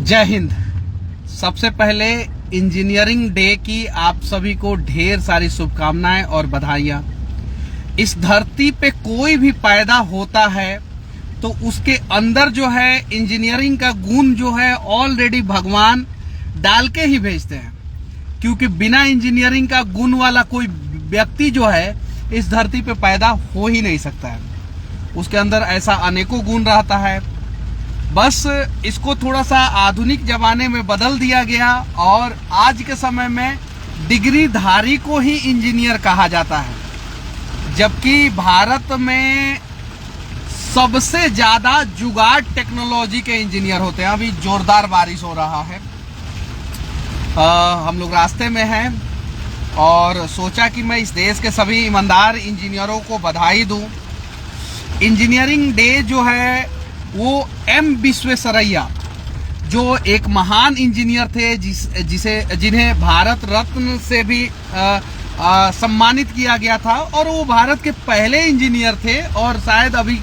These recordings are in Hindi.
जय हिंद। सबसे पहले इंजीनियरिंग डे की आप सभी को ढेर सारी शुभकामनाएं और बधाइयां। इस धरती पे कोई भी पैदा होता है तो उसके अंदर जो है इंजीनियरिंग का गुण जो है ऑलरेडी भगवान डाल के ही भेजते हैं, क्योंकि बिना इंजीनियरिंग का गुण वाला कोई व्यक्ति जो है इस धरती पे पैदा हो ही नहीं सकता है। उसके अंदर ऐसा अनेकों गुण रहता है, बस इसको थोड़ा सा आधुनिक जमाने में बदल दिया गया और आज के समय में डिग्रीधारी को ही इंजीनियर कहा जाता है, जबकि भारत में सबसे ज्यादा जुगाड़ टेक्नोलॉजी के इंजीनियर होते हैं। अभी जोरदार बारिश हो रहा है, हम लोग रास्ते में हैं और सोचा कि मैं इस देश के सभी ईमानदार इंजीनियरों को बधाई दूं। इंजीनियरिंग डे जो है वो एम विश्वेश्वरैया जो एक महान इंजीनियर थे जिन्हें भारत रत्न से भी सम्मानित किया गया था, और वो भारत के पहले इंजीनियर थे और शायद अभी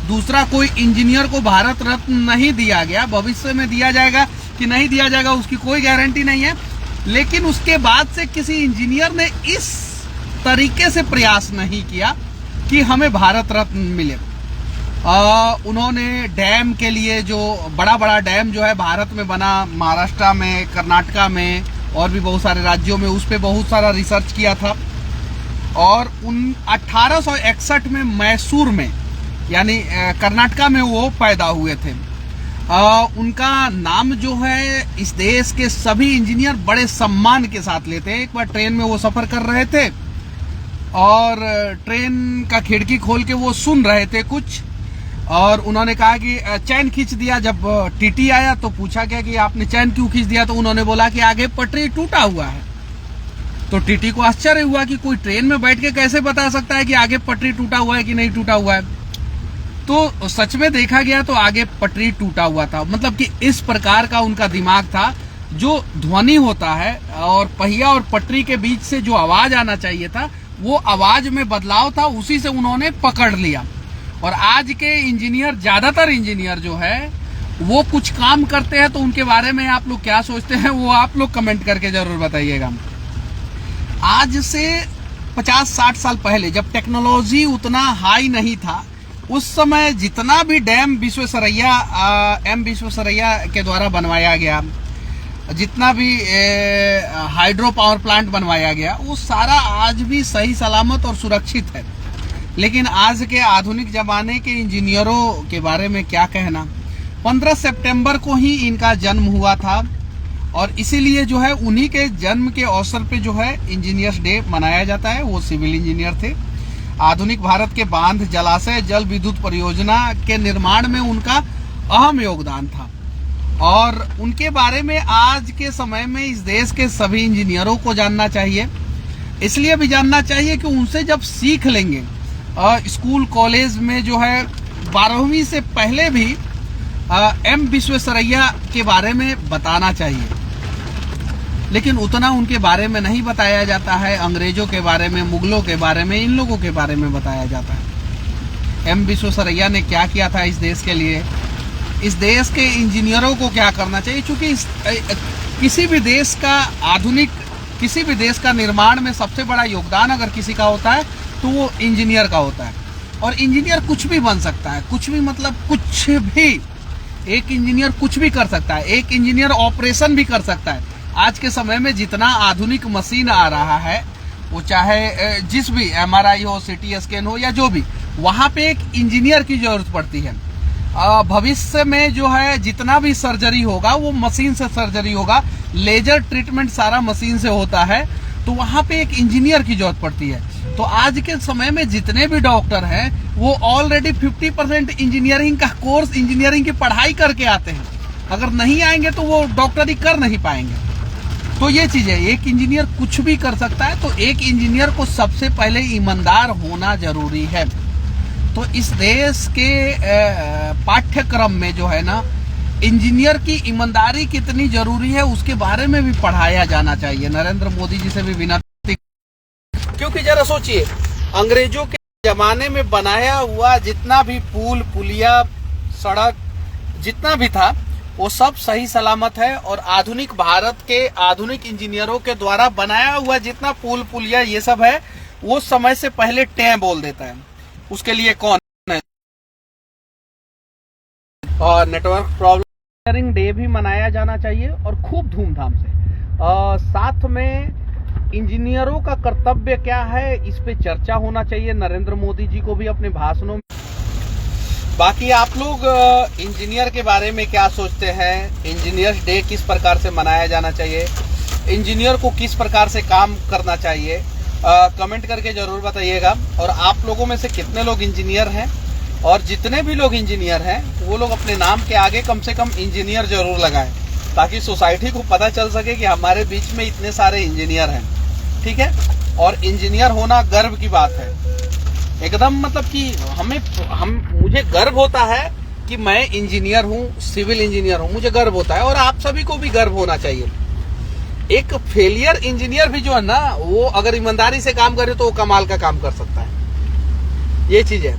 दूसरा कोई इंजीनियर को भारत रत्न नहीं दिया गया। भविष्य में दिया जाएगा कि नहीं दिया जाएगा उसकी कोई गारंटी नहीं है, लेकिन उसके बाद से किसी इंजीनियर ने इस तरीके से प्रयास नहीं किया कि हमें भारत रत्न मिले। उन्होंने डैम के लिए जो बड़ा बड़ा डैम जो है भारत में बना, महाराष्ट्र में, कर्नाटका में और भी बहुत सारे राज्यों में, उस पर बहुत सारा रिसर्च किया था। और 1861 में मैसूर में यानी कर्नाटका में वो पैदा हुए थे। उनका नाम जो है इस देश के सभी इंजीनियर बड़े सम्मान के साथ लेते हैं। एक बार ट्रेन में वो सफर कर रहे थे और ट्रेन का खिड़की खोल के वो सुन रहे थे कुछ, और उन्होंने कहा कि चैन खींच दिया। जब टीटी आया तो पूछा गया कि आपने चैन क्यों खींच दिया, तो उन्होंने बोला कि आगे पटरी टूटा हुआ है। तो टीटी को आश्चर्य हुआ कि कोई ट्रेन में बैठ के कैसे बता सकता है कि आगे पटरी टूटा हुआ है कि नहीं टूटा हुआ है। तो सच में देखा गया तो आगे पटरी टूटा हुआ था। मतलब कि इस प्रकार का उनका दिमाग था। जो ध्वनि होता है और पहिया और पटरी के बीच से जो आवाज आना चाहिए था वो आवाज में बदलाव था, उसी से उन्होंने पकड़ लिया। और आज के इंजीनियर, ज्यादातर इंजीनियर जो है वो कुछ काम करते हैं तो उनके बारे में आप लोग क्या सोचते हैं वो आप लोग कमेंट करके जरूर बताइएगा। आज से 50-60 साल पहले जब टेक्नोलॉजी उतना हाई नहीं था, उस समय जितना भी डैम एम विश्वेश्वरैया के द्वारा बनवाया गया, जितना भी हाइड्रो पावर प्लांट बनवाया गया, वो सारा आज भी सही सलामत और सुरक्षित है। लेकिन आज के आधुनिक जमाने के इंजीनियरों के बारे में क्या कहना। 15 सितंबर को ही इनका जन्म हुआ था और इसीलिए जो है उन्हीं के जन्म के अवसर पे जो है इंजीनियर्स डे मनाया जाता है। वो सिविल इंजीनियर थे। आधुनिक भारत के बांध, जलाशय, जल विद्युत परियोजना के निर्माण में उनका अहम योगदान था और उनके बारे में आज के समय में इस देश के सभी इंजीनियरों को जानना चाहिए। इसलिए भी जानना चाहिए कि उनसे जब सीख लेंगे, स्कूल कॉलेज में जो है 12वीं से पहले भी एम विश्वेश्वरैया के बारे में बताना चाहिए, लेकिन उतना उनके बारे में नहीं बताया जाता है। अंग्रेजों के बारे में, मुगलों के बारे में, इन लोगों के बारे में बताया जाता है। एम विश्वेश्वरैया ने क्या किया था इस देश के लिए, इस देश के इंजीनियरों को क्या करना चाहिए। क्योंकि किसी भी देश का निर्माण में सबसे बड़ा योगदान अगर किसी का होता है तो वो इंजीनियर का होता है। और इंजीनियर कुछ भी बन सकता है, कुछ भी मतलब कुछ भी। एक इंजीनियर कुछ भी कर सकता है, एक इंजीनियर ऑपरेशन भी कर सकता है। आज के समय में जितना आधुनिक मशीन आ रहा है, वो चाहे जिस भी MRI हो, CT स्कैन हो या जो भी, वहां पे एक इंजीनियर की जरूरत पड़ती है। भविष्य में जो है जितना भी सर्जरी होगा वो मशीन से सर्जरी होगा, लेजर ट्रीटमेंट सारा मशीन से होता है, तो वहां पे एक इंजीनियर की जरूरत पड़ती है। तो आज के समय में जितने भी डॉक्टर हैं वो ऑलरेडी 50% इंजीनियरिंग का कोर्स, इंजीनियरिंग की पढ़ाई करके आते हैं। अगर नहीं आएंगे तो वो डॉक्टरी कर नहीं पाएंगे। तो ये चीज है, एक इंजीनियर कुछ भी कर सकता है। तो एक इंजीनियर को सबसे पहले ईमानदार होना जरूरी है। तो इस देश के पाठ्यक्रम में जो है ना, इंजीनियर की ईमानदारी कितनी जरूरी है उसके बारे में भी पढ़ाया जाना चाहिए। नरेंद्र मोदी जी से भी विनती, क्योंकि जरा सोचिए, अंग्रेजों के जमाने में बनाया हुआ जितना भी पुल, पुलिया, सड़क जितना भी था, वो सब सही सलामत है। और आधुनिक भारत के आधुनिक इंजीनियरों के द्वारा बनाया हुआ जितना पुल पुलिया ये सब है, वो समय से पहले टें बोल देता है। उसके लिए कौन है? और नेटवर्क प्रॉब्लम डे भी मनाया जाना चाहिए और खूब धूमधाम से। साथ में इंजीनियरों का कर्तव्य क्या है, इस पे चर्चा होना चाहिए नरेंद्र मोदी जी को भी अपने भाषणों में। बाकी आप लोग इंजीनियर के बारे में क्या सोचते हैं? इंजीनियर्स डे किस प्रकार से मनाया जाना चाहिए? इंजीनियर को किस प्रकार से काम करना चाहिए? कमेंट करके जरूर बताइएगा। और आप लोगों में से कितने लोग इंजीनियर हैं? और जितने भी लोग इंजीनियर हैं वो लोग अपने नाम के आगे कम से कम इंजीनियर जरूर लगाएं, ताकि सोसाइटी को पता चल सके कि हमारे बीच में इतने सारे इंजीनियर हैं। ठीक है? और इंजीनियर होना गर्व की बात है एकदम। मतलब कि मुझे गर्व होता है कि मैं इंजीनियर हूँ, सिविल इंजीनियर हूँ, मुझे गर्व होता है। और आप सभी को भी गर्व होना चाहिए। एक फेलियर इंजीनियर भी जो है ना, वो अगर ईमानदारी से काम करे तो वो कमाल का काम कर सकता है। ये चीज है।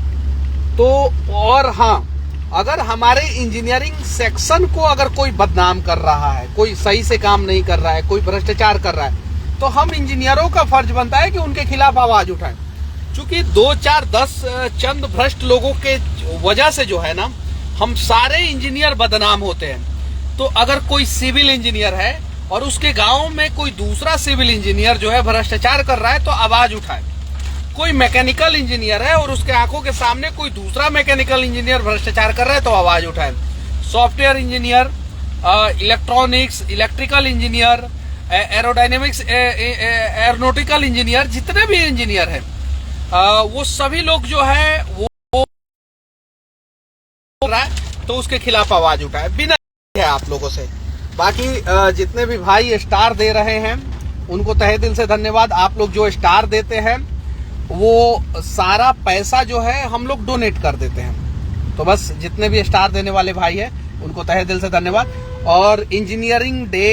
तो और हाँ, अगर हमारे इंजीनियरिंग सेक्शन को अगर कोई बदनाम कर रहा है, कोई सही से काम नहीं कर रहा है, कोई भ्रष्टाचार कर रहा है, तो हम इंजीनियरों का फर्ज बनता है कि उनके खिलाफ आवाज उठाएं। क्योंकि 2, 4, 10 चंद भ्रष्ट लोगों के वजह से जो है ना, हम सारे इंजीनियर बदनाम होते हैं। तो अगर कोई सिविल इंजीनियर है और उसके गांव में कोई दूसरा सिविल इंजीनियर जो है भ्रष्टाचार कर रहा है, तो आवाज उठाए। कोई मैकेनिकल इंजीनियर है और उसके आंखों के सामने कोई दूसरा मैकेनिकल इंजीनियर भ्रष्टाचार कर रहा है, तो आवाज उठाए। Software engineer, electronics, electrical engineer, aerodynamics, aeronautical engineer, जितने भी इंजीनियर हैं, वो सभी लोग जो है वो तो उसके खिलाफ आवाज उठाए। बिना है आप लोगों से। बाकी जितने भी भाई स्टार दे रहे हैं उनको तहे दिल से धन्यवाद। आप लोग जो स्टार देते हैं वो सारा पैसा जो है हम लोग डोनेट कर देते हैं। तो बस जितने भी स्टार देने वाले भाई हैं उनको तहे दिल से धन्यवाद। और इंजीनियरिंग डे